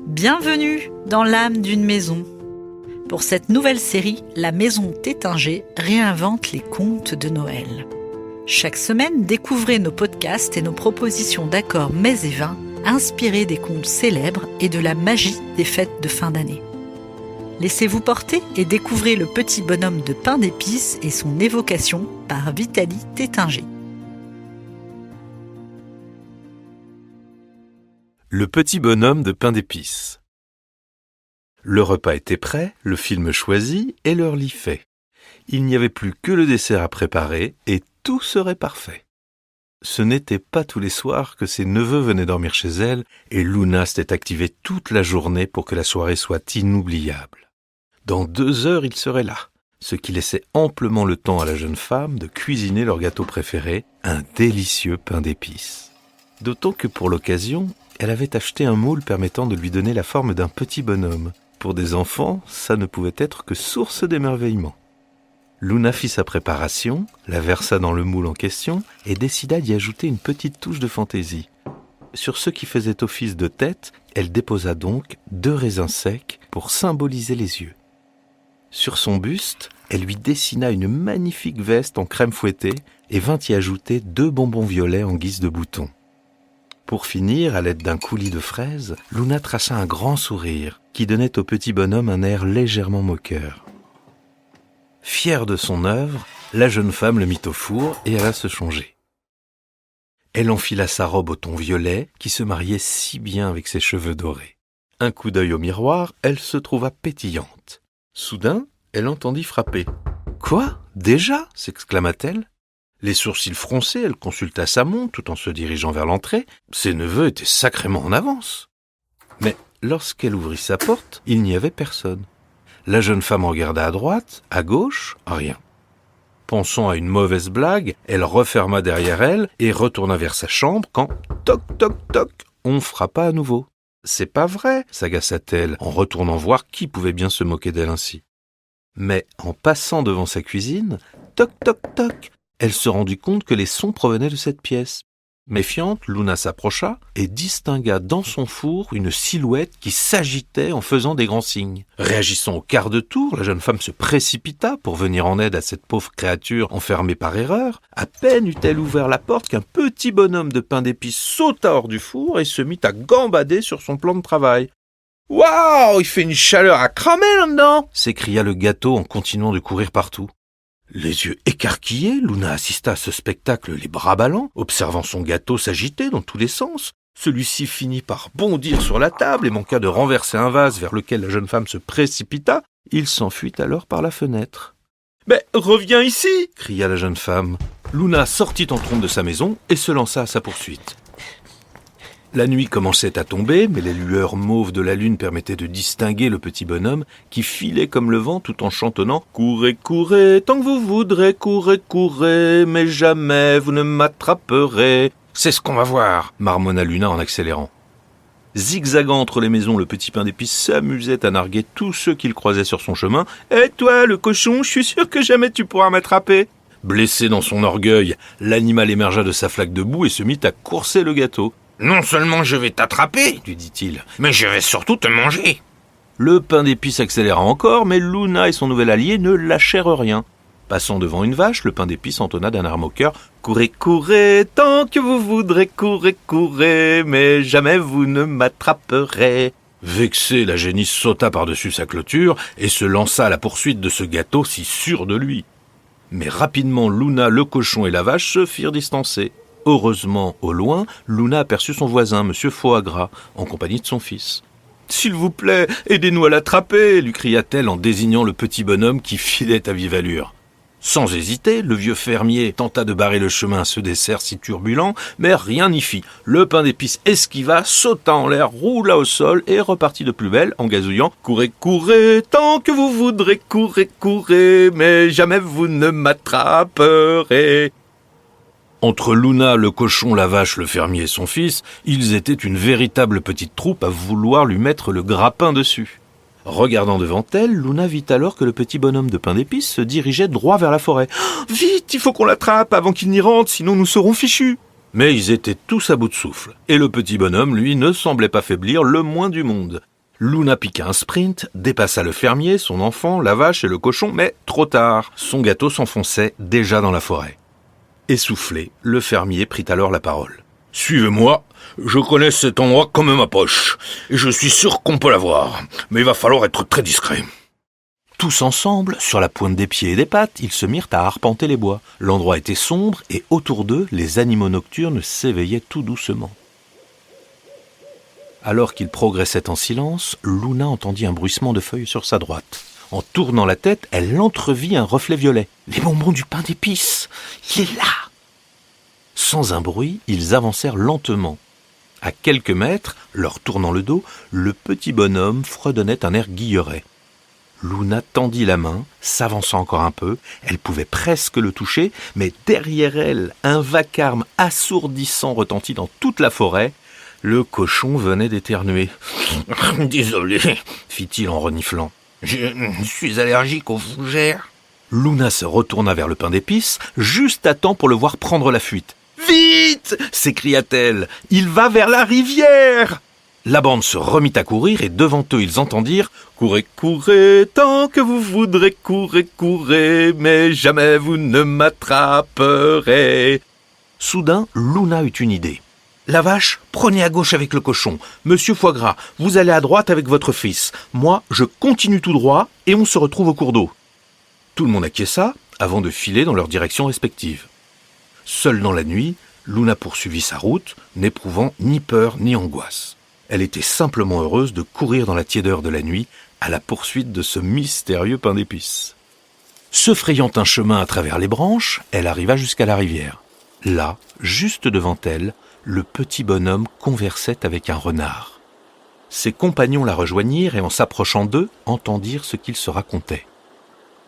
Bienvenue dans l'âme d'une maison. Pour cette nouvelle série, la Maison Tétinger réinvente les contes de Noël. Chaque semaine, découvrez nos podcasts et nos propositions d'accords mets et vins inspirés des contes célèbres et de la magie des fêtes de fin d'année. Laissez-vous porter et découvrez le petit bonhomme de pain d'épices et son évocation par Vitaly Tétinger. Le petit bonhomme de pain d'épices. Le repas était prêt, le film choisi et leur lit fait. Il n'y avait plus que le dessert à préparer et tout serait parfait. Ce n'était pas tous les soirs que ses neveux venaient dormir chez elle et Luna s'était activée toute la journée pour que la soirée soit inoubliable. Dans 2 heures, ils seraient là, ce qui laissait amplement le temps à la jeune femme de cuisiner leur gâteau préféré, un délicieux pain d'épices. D'autant que pour l'occasion, elle avait acheté un moule permettant de lui donner la forme d'un petit bonhomme. Pour des enfants, ça ne pouvait être que source d'émerveillement. Luna fit sa préparation, la versa dans le moule en question et décida d'y ajouter une petite touche de fantaisie. Sur ce qui faisait office de tête, elle déposa donc 2 raisins secs pour symboliser les yeux. Sur son buste, elle lui dessina une magnifique veste en crème fouettée et vint y ajouter 2 bonbons violets en guise de boutons. Pour finir, à l'aide d'un coulis de fraises, Luna traça un grand sourire qui donnait au petit bonhomme un air légèrement moqueur. Fière de son œuvre, la jeune femme le mit au four et alla se changer. Elle enfila sa robe au ton violet qui se mariait si bien avec ses cheveux dorés. Un coup d'œil au miroir, elle se trouva pétillante. Soudain, elle entendit frapper. « Quoi ? Déjà ?» s'exclama-t-elle. Les sourcils froncés, elle consulta sa montre tout en se dirigeant vers l'entrée. Ses neveux étaient sacrément en avance. Mais lorsqu'elle ouvrit sa porte, il n'y avait personne. La jeune femme regarda à droite, à gauche, rien. Pensant à une mauvaise blague, elle referma derrière elle et retourna vers sa chambre quand, toc, toc, toc, on frappa à nouveau. « C'est pas vrai !» s'agaça-t-elle en retournant voir qui pouvait bien se moquer d'elle ainsi. Mais en passant devant sa cuisine, toc, toc, toc, elle se rendit compte que les sons provenaient de cette pièce. Méfiante, Luna s'approcha et distingua dans son four une silhouette qui s'agitait en faisant des grands signes. Réagissant au quart de tour, la jeune femme se précipita pour venir en aide à cette pauvre créature enfermée par erreur. À peine eut-elle ouvert la porte qu'un petit bonhomme de pain d'épices sauta hors du four et se mit à gambader sur son plan de travail. « Waouh, il fait une chaleur à cramer là-dedans !» s'écria le gâteau en continuant de courir partout. Les yeux écarquillés, Luna assista à ce spectacle les bras ballants, observant son gâteau s'agiter dans tous les sens. Celui-ci finit par bondir sur la table et manqua de renverser un vase vers lequel la jeune femme se précipita. Il s'enfuit alors par la fenêtre. « Mais reviens ici !» cria la jeune femme. Luna sortit en trombe de sa maison et se lança à sa poursuite. La nuit commençait à tomber, mais les lueurs mauves de la lune permettaient de distinguer le petit bonhomme qui filait comme le vent tout en chantonnant « Courez, courez, tant que vous voudrez, courez, courez, mais jamais vous ne m'attraperez. » « C'est ce qu'on va voir !» marmonna Luna en accélérant. Zigzagant entre les maisons, le petit pain d'épices s'amusait à narguer tous ceux qu'il croisait sur son chemin. « Et toi, le cochon, je suis sûr que jamais tu pourras m'attraper !» Blessé dans son orgueil, l'animal émergea de sa flaque de boue et se mit à courser le gâteau. « Non seulement je vais t'attraper, lui dit-il, mais je vais surtout te manger. » Le pain d'épices accéléra encore, mais Luna et son nouvel allié ne lâchèrent rien. Passant devant une vache, le pain d'épices entonna d'un air moqueur « Courez, courez, tant que vous voudrez, courez, courez, mais jamais vous ne m'attraperez. » Vexée, la génisse sauta par-dessus sa clôture et se lança à la poursuite de ce gâteau si sûr de lui. Mais rapidement, Luna, le cochon et la vache se firent distancer. Heureusement, au loin, Luna aperçut son voisin, Monsieur Foie-Gras, en compagnie de son fils. « S'il vous plaît, aidez-nous à l'attraper !» lui cria-t-elle en désignant le petit bonhomme qui filait à vive allure. Sans hésiter, le vieux fermier tenta de barrer le chemin à ce dessert si turbulent, mais rien n'y fit. Le pain d'épices esquiva, sauta en l'air, roula au sol et repartit de plus belle en gazouillant « Courez, courez, tant que vous voudrez, courez, courez, mais jamais vous ne m'attraperez. » Entre Luna, le cochon, la vache, le fermier et son fils, ils étaient une véritable petite troupe à vouloir lui mettre le grappin dessus. Regardant devant elle, Luna vit alors que le petit bonhomme de pain d'épices se dirigeait droit vers la forêt. « Vite, il faut qu'on l'attrape avant qu'il n'y rentre, sinon nous serons fichus !» Mais ils étaient tous à bout de souffle, et le petit bonhomme, lui, ne semblait pas faiblir le moins du monde. Luna piqua un sprint, dépassa le fermier, son enfant, la vache et le cochon, mais trop tard. Son gâteau s'enfonçait déjà dans la forêt. Essoufflé, le fermier prit alors la parole. « Suivez-moi, je connais cet endroit comme ma poche, et je suis sûr qu'on peut l'avoir, mais il va falloir être très discret. » Tous ensemble, sur la pointe des pieds et des pattes, ils se mirent à arpenter les bois. L'endroit était sombre, et autour d'eux, les animaux nocturnes s'éveillaient tout doucement. Alors qu'ils progressaient en silence, Luna entendit un bruissement de feuilles sur sa droite. En tournant la tête, elle entrevit un reflet violet. « Les bonbons du pain d'épices! Il est là !» Sans un bruit, ils avancèrent lentement. À quelques mètres, leur tournant le dos, le petit bonhomme fredonnait un air guilleret. Luna tendit la main, s'avança encore un peu. Elle pouvait presque le toucher, mais derrière elle, un vacarme assourdissant retentit dans toute la forêt. Le cochon venait d'éternuer. « Désolé, fit-il en reniflant. Je suis allergique aux fougères. » Luna se retourna vers le pain d'épices, juste à temps pour le voir prendre la fuite. « Vite !» s'écria-t-elle. « Il va vers la rivière !» La bande se remit à courir et devant eux ils entendirent « Courez, courez, tant que vous voudrez, courez, courez, mais jamais vous ne m'attraperez. » Soudain, Luna eut une idée. « La vache, prenez à gauche avec le cochon. Monsieur Foie-Gras, vous allez à droite avec votre fils. Moi, je continue tout droit et on se retrouve au cours d'eau. » Tout le monde acquiesça avant de filer dans leurs directions respectives. Seule dans la nuit, Luna poursuivit sa route, n'éprouvant ni peur ni angoisse. Elle était simplement heureuse de courir dans la tiédeur de la nuit à la poursuite de ce mystérieux pain d'épices. Se frayant un chemin à travers les branches, elle arriva jusqu'à la rivière. Là, juste devant elle, le petit bonhomme conversait avec un renard. Ses compagnons la rejoignirent et en s'approchant d'eux, entendirent ce qu'ils se racontaient.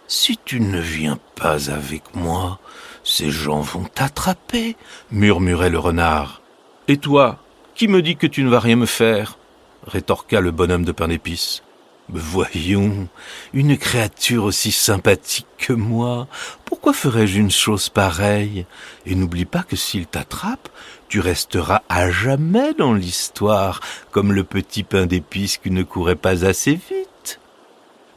« Si tu ne viens pas avec moi, ces gens vont t'attraper, » murmurait le renard. « Et toi, qui me dit que tu ne vas rien me faire ?» rétorqua le bonhomme de pain d'épices. « Voyons, une créature aussi sympathique que moi, pourquoi ferais-je une chose pareille? Et n'oublie pas que s'il t'attrape, tu resteras à jamais dans l'histoire, comme le petit pain d'épices qui ne courait pas assez vite. »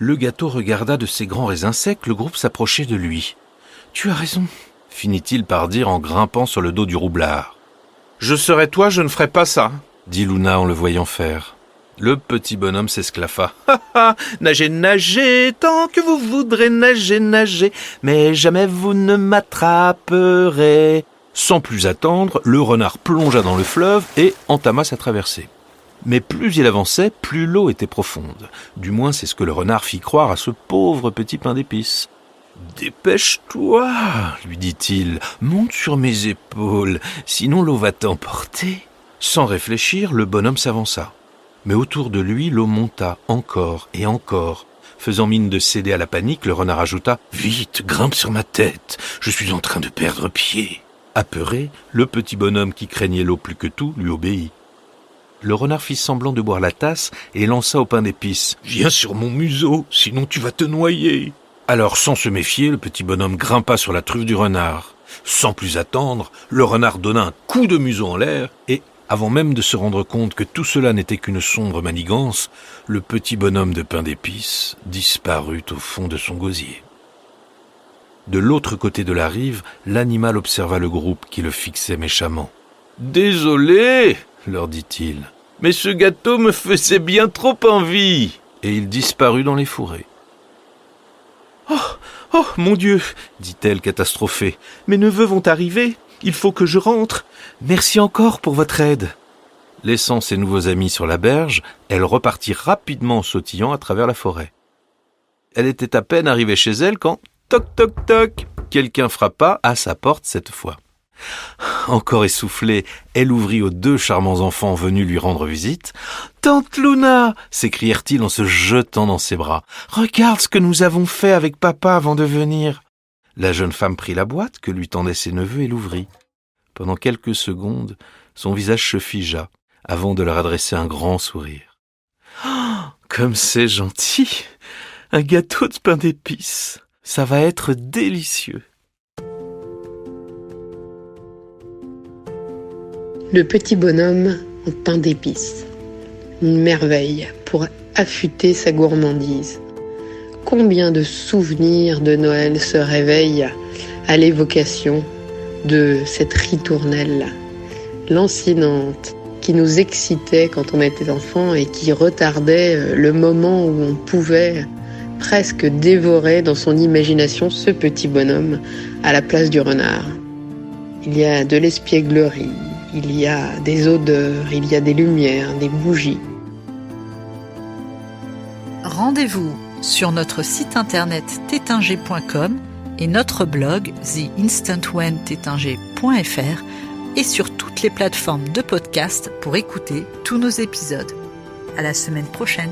Le gâteau regarda de ses grands raisins secs le groupe s'approcher de lui. « Tu as raison, » finit-il par dire en grimpant sur le dos du roublard. « Je serais toi, je ne ferais pas ça, » dit Luna en le voyant faire. Le petit bonhomme s'esclaffa. « Ha ha, nagez, nagez, tant que vous voudrez nager, nager, mais jamais vous ne m'attraperez. » Sans plus attendre, le renard plongea dans le fleuve et entama sa traversée. Mais plus il avançait, plus l'eau était profonde. Du moins, c'est ce que le renard fit croire à ce pauvre petit pain d'épices. « Dépêche-toi, » lui dit-il, « monte sur mes épaules, sinon l'eau va t'emporter. » Sans réfléchir, le bonhomme s'avança. Mais autour de lui, l'eau monta encore et encore. Faisant mine de céder à la panique, le renard ajouta « Vite, grimpe sur ma tête, je suis en train de perdre pied. » Apeuré, le petit bonhomme qui craignait l'eau plus que tout lui obéit. Le renard fit semblant de boire la tasse et lança au pain d'épices. « Viens sur mon museau, sinon tu vas te noyer. » Alors, sans se méfier, le petit bonhomme grimpa sur la truffe du renard. Sans plus attendre, le renard donna un coup de museau en l'air et, avant même de se rendre compte que tout cela n'était qu'une sombre manigance, le petit bonhomme de pain d'épices disparut au fond de son gosier. De l'autre côté de la rive, l'animal observa le groupe qui le fixait méchamment. « Désolé !» leur dit-il, « mais ce gâteau me faisait bien trop envie !» Et il disparut dans les fourrés. « Oh, mon Dieu !» dit-elle catastrophée, « mes neveux vont arriver, il faut que je rentre. Merci encore pour votre aide. » Laissant ses nouveaux amis sur la berge, elle repartit rapidement en sautillant à travers la forêt. Elle était à peine arrivée chez elle quand, toc toc toc, quelqu'un frappa à sa porte cette fois. Encore essoufflée, elle ouvrit aux deux charmants enfants venus lui rendre visite. « Tante Luna !» s'écrièrent-ils en se jetant dans ses bras. « Regarde ce que nous avons fait avec papa avant de venir. » La jeune femme prit la boîte que lui tendaient ses neveux et l'ouvrit. Pendant quelques secondes, son visage se figea, avant de leur adresser un grand sourire. « Oh, comme c'est gentil! Un gâteau de pain d'épices! Ça va être délicieux! » Le petit bonhomme en pain d'épices. Une merveille pour affûter sa gourmandise. Combien de souvenirs de Noël se réveillent à l'évocation de cette ritournelle lancinante qui nous excitait quand on était enfant et qui retardait le moment où on pouvait presque dévorer dans son imagination ce petit bonhomme à la place du renard. Il y a de l'espièglerie, il y a des odeurs, il y a des lumières, des bougies. Rendez-vous sur notre site internet tétinger.com et notre blog theinstantwhentétinger.fr et sur toutes les plateformes de podcast pour écouter tous nos épisodes. À la semaine prochaine.